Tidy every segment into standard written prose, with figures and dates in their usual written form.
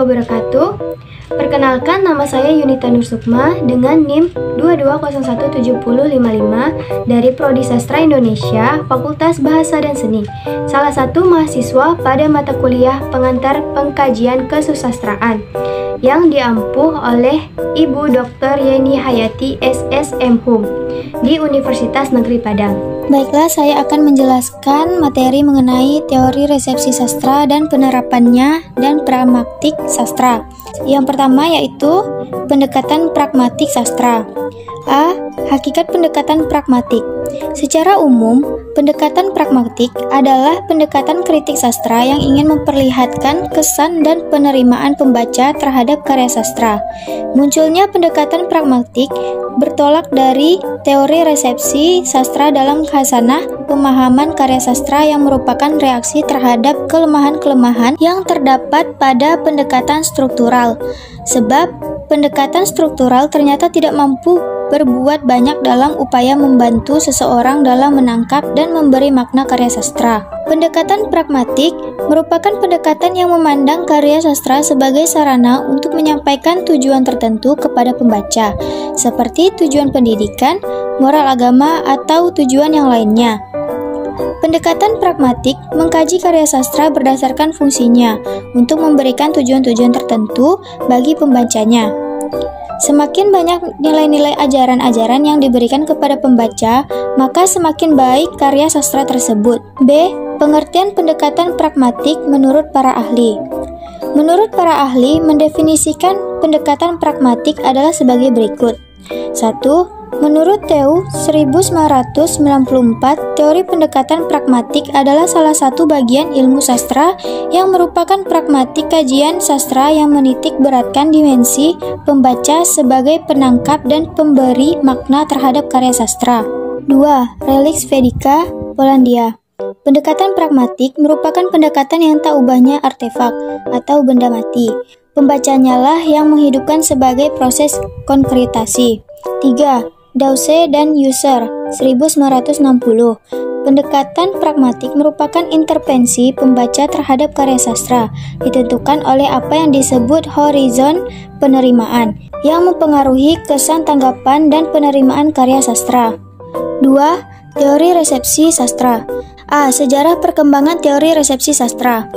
wabarakatuh. Perkenalkan, nama saya Yunita Nursukma dengan NIM 22017055 dari Prodi Sastra Indonesia, Fakultas Bahasa dan Seni. Salah satu mahasiswa pada mata kuliah pengantar pengkajian kesusastraan yang diampuh oleh Ibu Dr. Yeni Hayati SSM Hum di Universitas Negeri Padang. Baiklah, saya akan menjelaskan materi mengenai teori resepsi sastra dan penerapannya dan pragmatik sastra. Yang pertama yaitu pendekatan pragmatik sastra. A. Hakikat pendekatan pragmatik. Secara umum, pendekatan pragmatik adalah pendekatan kritik sastra yang ingin memperlihatkan kesan dan penerimaan pembaca terhadap karya sastra. Munculnya pendekatan pragmatik bertolak dari teori resepsi sastra dalam khasanah pemahaman karya sastra yang merupakan reaksi terhadap kelemahan-kelemahan yang terdapat pada pendekatan struktural. Sebab pendekatan struktural ternyata tidak mampu berbuat banyak dalam upaya membantu seseorang dalam menangkap dan memberi makna karya sastra. Pendekatan pragmatik merupakan pendekatan yang memandang karya sastra sebagai sarana untuk menyampaikan tujuan tertentu kepada pembaca, seperti tujuan pendidikan, moral agama, atau tujuan yang lainnya. Pendekatan pragmatik mengkaji karya sastra berdasarkan fungsinya untuk memberikan tujuan-tujuan tertentu bagi pembacanya. Semakin banyak nilai-nilai ajaran-ajaran yang diberikan kepada pembaca, maka semakin baik karya sastra tersebut. B. Pengertian pendekatan pragmatik menurut para ahli. Menurut para ahli, mendefinisikan pendekatan pragmatik adalah sebagai berikut. 1. Menurut TU 1994, teori pendekatan pragmatik adalah salah satu bagian ilmu sastra yang merupakan pragmatik kajian sastra yang menitik beratkan dimensi pembaca sebagai penangkap dan pemberi makna terhadap karya sastra. 2. Relix Vedica, Polandia. Pendekatan pragmatik merupakan pendekatan yang tak ubahnya artefak atau benda mati. Pembacanya lah yang menghidupkan sebagai proses konkretasi. 3. Dawes dan User 1960. Pendekatan pragmatik merupakan intervensi pembaca terhadap karya sastra, ditentukan oleh apa yang disebut horizon penerimaan, yang mempengaruhi kesan tanggapan dan penerimaan karya sastra. 2. Teori resepsi sastra. A. Sejarah perkembangan teori resepsi sastra.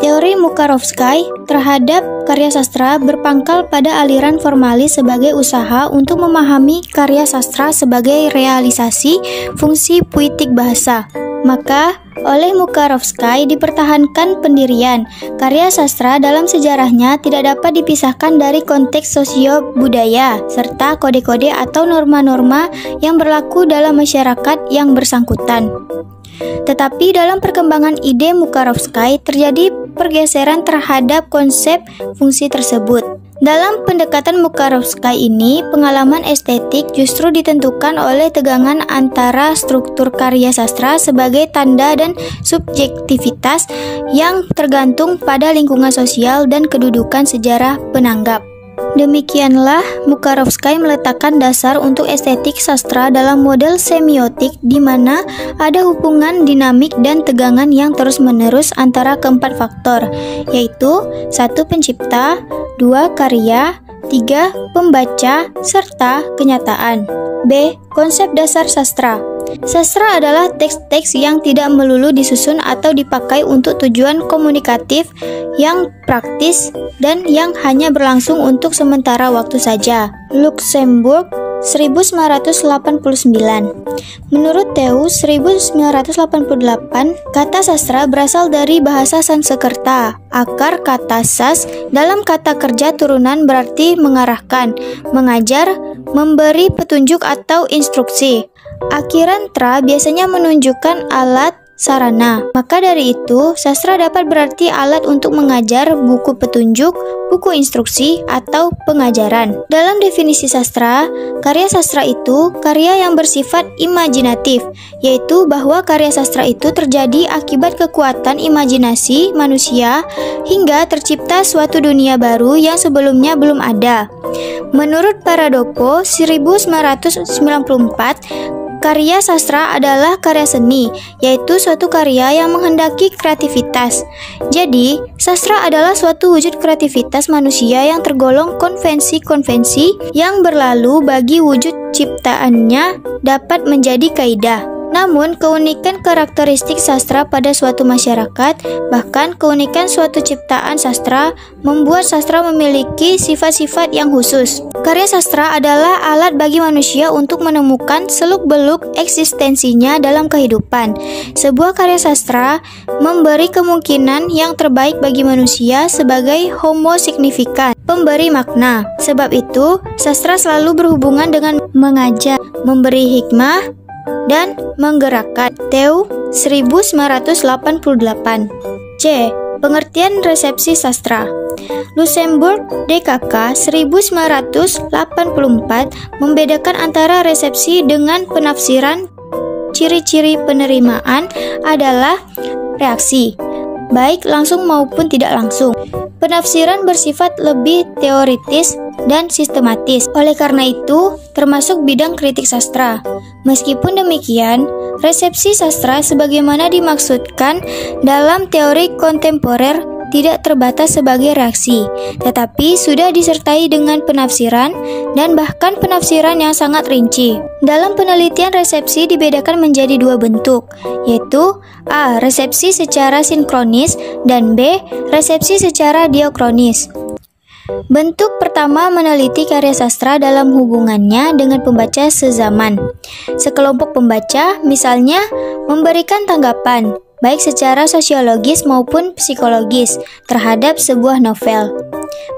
Teori Mukarovsky terhadap karya sastra berpangkal pada aliran formalis sebagai usaha untuk memahami karya sastra sebagai realisasi fungsi puitik bahasa. Maka, oleh Mukarovsky dipertahankan pendirian karya sastra dalam sejarahnya tidak dapat dipisahkan dari konteks sosio-budaya serta kode-kode atau norma-norma yang berlaku dalam masyarakat yang bersangkutan. Tetapi dalam perkembangan ide Mukarovsky terjadi pergeseran terhadap konsep fungsi tersebut. Dalam pendekatan Mukarovsky ini, pengalaman estetik justru ditentukan oleh tegangan antara struktur karya sastra sebagai tanda dan subjektivitas yang tergantung pada lingkungan sosial dan kedudukan sejarah penanggap. Demikianlah Mukarovsky meletakkan dasar untuk estetik sastra dalam model semiotik di mana ada hubungan dinamik dan tegangan yang terus-menerus antara keempat faktor, yaitu 1. Pencipta, 2. Karya, 3. Pembaca, serta kenyataan. B. Konsep dasar sastra. Sastra adalah teks-teks yang tidak melulu disusun atau dipakai untuk tujuan komunikatif, yang praktis, dan yang hanya berlangsung untuk sementara waktu saja. Luxemburg 1989. Menurut TU 1988, kata sastra berasal dari bahasa Sanskerta. Akar kata sas dalam kata kerja turunan berarti mengarahkan, mengajar, memberi petunjuk atau instruksi. Akhiran tra biasanya menunjukkan alat sarana. Maka dari itu, sastra dapat berarti alat untuk mengajar, buku petunjuk, buku instruksi, atau pengajaran. Dalam definisi sastra, karya sastra itu karya yang bersifat imajinatif, yaitu bahwa karya sastra itu terjadi akibat kekuatan imajinasi manusia hingga tercipta suatu dunia baru yang sebelumnya belum ada. Menurut Paradopo 1994, Karya sastra adalah karya seni, yaitu suatu karya yang menghendaki kreativitas. Jadi, sastra adalah suatu wujud kreativitas manusia yang tergolong konvensi-konvensi yang berlalu bagi wujud ciptaannya dapat menjadi kaidah. Namun, keunikan karakteristik sastra pada suatu masyarakat, bahkan keunikan suatu ciptaan sastra, membuat sastra memiliki sifat-sifat yang khusus. Karya sastra adalah alat bagi manusia untuk menemukan seluk-beluk eksistensinya dalam kehidupan. Sebuah karya sastra memberi kemungkinan yang terbaik bagi manusia sebagai homo signifikan, pemberi makna. Sebab itu, sastra selalu berhubungan dengan mengajar, memberi hikmah, dan menggerakkan. Theo 1988. C. Pengertian resepsi sastra. Luxembourg DKK 1984 membedakan antara resepsi dengan penafsiran. Ciri-ciri penerimaan adalah reaksi, baik langsung maupun tidak langsung. Penafsiran bersifat lebih teoritis dan sistematis. Oleh karena itu, termasuk bidang kritik sastra. Meskipun demikian, resepsi sastra sebagaimana dimaksudkan dalam teori kontemporer tidak terbatas sebagai reaksi, tetapi sudah disertai dengan penafsiran dan bahkan penafsiran yang sangat rinci. Dalam penelitian, resepsi dibedakan menjadi dua bentuk, yaitu A. Resepsi secara sinkronis dan B. Resepsi secara diakronis. Bentuk pertama meneliti karya sastra dalam hubungannya dengan pembaca sezaman. Sekelompok pembaca, misalnya, memberikan tanggapan, baik secara sosiologis maupun psikologis, terhadap sebuah novel.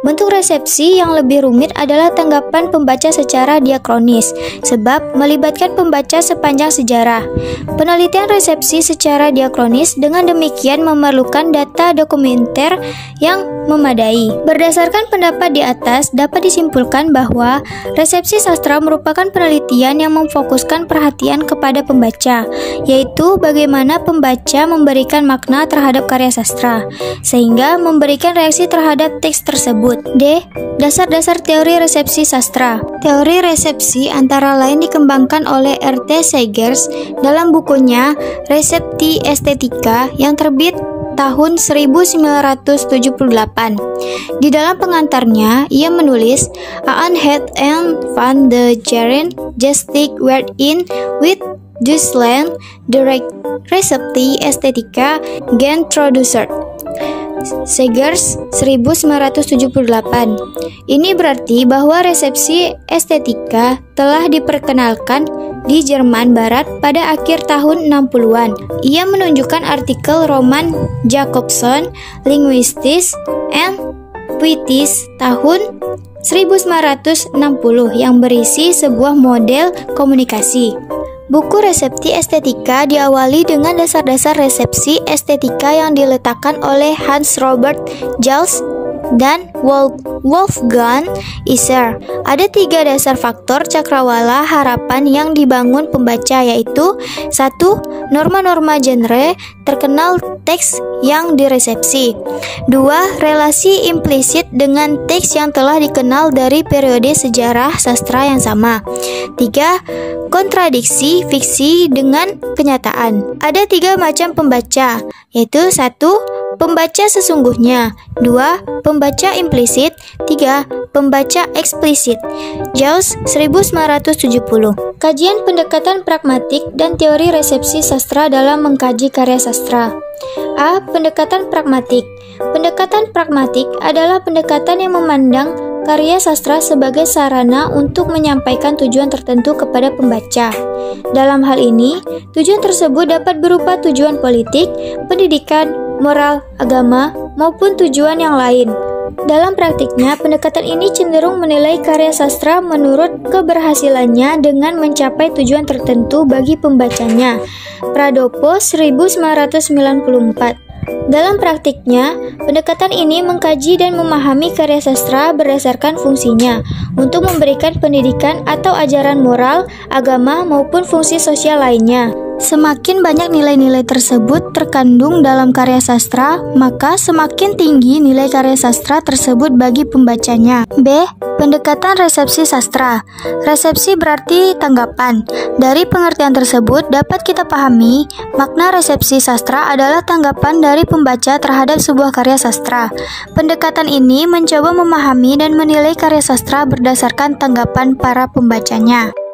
Bentuk resepsi yang lebih rumit adalah tanggapan pembaca secara diakronis, sebab melibatkan pembaca sepanjang sejarah. Penelitian resepsi secara diakronis dengan demikian memerlukan data dokumenter yang memadai. Berdasarkan pendapat di atas, dapat disimpulkan bahwa resepsi sastra merupakan penelitian yang memfokuskan perhatian kepada pembaca, yaitu bagaimana pembaca memberikan makna terhadap karya sastra, sehingga memberikan reaksi terhadap teks tersebut. D. Dasar-dasar teori resepsi sastra. Teori resepsi antara lain dikembangkan oleh R.T. Segers dalam bukunya Resepti Estetika yang terbit tahun 1978. Di dalam pengantarnya, ia menulis, Aan het en van de jaren gestik werd in with Duitsland de Resepti Estetika geïntroduceerd. Segers 1978. Ini berarti bahwa resepsi estetika telah diperkenalkan di Jerman Barat pada akhir tahun 60-an. Ia menunjukkan artikel Roman Jacobson, Linguistis and Poetis tahun 1960 yang berisi sebuah model komunikasi. Buku Resepti Estetika diawali dengan dasar-dasar resepsi estetika yang diletakkan oleh Hans Robert Jals dan Wolfgang Isser. Ada 3 dasar faktor cakrawala harapan yang dibangun pembaca, yaitu 1. Norma-norma genre terkenal teks yang diresepsi. 2. Relasi implisit dengan teks yang telah dikenal dari periode sejarah sastra yang sama. 3. Kontradiksi fiksi dengan kenyataan. Ada 3 macam pembaca, yaitu 1. Pembaca sesungguhnya, 2. Pembaca implisit, 3. Pembaca eksplisit. Jaws 1970. Kajian pendekatan pragmatik dan teori resepsi sastra dalam mengkaji karya sastra. A. Pendekatan pragmatik. Pendekatan pragmatik adalah pendekatan yang memandang karya sastra sebagai sarana untuk menyampaikan tujuan tertentu kepada pembaca. Dalam hal ini, tujuan tersebut dapat berupa tujuan politik, pendidikan, moral, agama, maupun tujuan yang lain. Dalam praktiknya, pendekatan ini cenderung menilai karya sastra menurut keberhasilannya dengan mencapai tujuan tertentu bagi pembacanya. Pradopo 1994. Dalam praktiknya, pendekatan ini mengkaji dan memahami karya sastra berdasarkan fungsinya untuk memberikan pendidikan atau ajaran moral, agama, maupun fungsi sosial lainnya. Semakin banyak nilai-nilai tersebut terkandung dalam karya sastra, maka semakin tinggi nilai karya sastra tersebut bagi pembacanya. B. Pendekatan resepsi sastra. Resepsi berarti tanggapan. Dari pengertian tersebut dapat kita pahami, makna resepsi sastra adalah tanggapan dari pembaca terhadap sebuah karya sastra. Pendekatan ini mencoba memahami dan menilai karya sastra berdasarkan tanggapan para pembacanya.